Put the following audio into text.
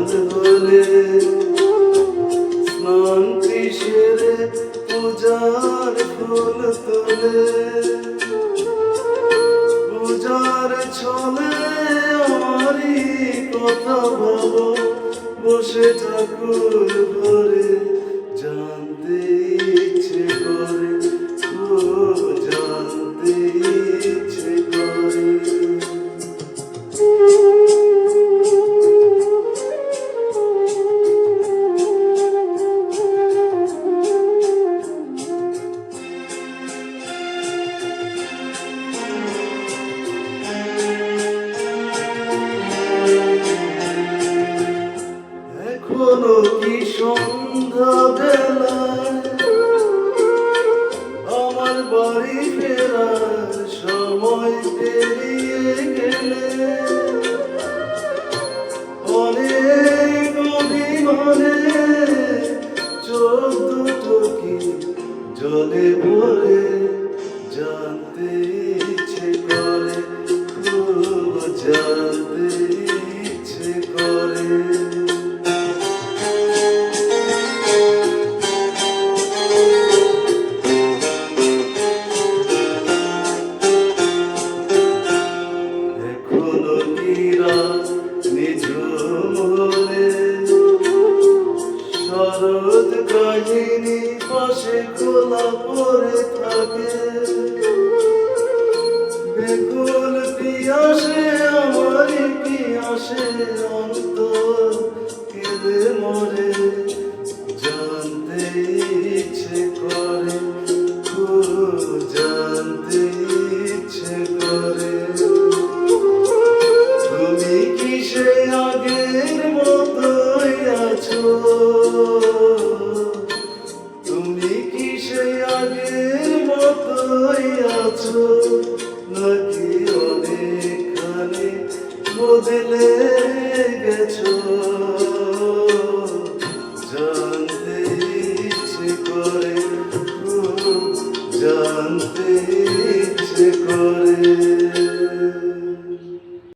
হলে স্নান্তি সেরে পূজার ফুল তোলে পূজার ছলে আমারই কথা ভাবো বসে ঠাকুর ঘরে জানতে ইচ্ছে করে ও জানতে ইচ্ছে করে এখনো কি সন্ধ্যা বেলায় আমার বাড়ি ফেরার সময় পেরিয়ে গেলে অনেক অভিমানে চোখ দুটো কি জলে ভরে জানতে ইচ্ছে করে খুব জানতে ইচ্ছে করে শরৎ কাহিনী পাশে খোলা পড়ে থাকে বেকুল পিয়াসে আমার পিয়াসে অন্তর কেঁদে মরে জানতে ইচ্ছে করে খুব জানতে ইচ্ছে করে তুমি কি সে আগের মতোই আছো তুমি কি সে আগের মতোই আছো নাকি অনেকখানি বদলে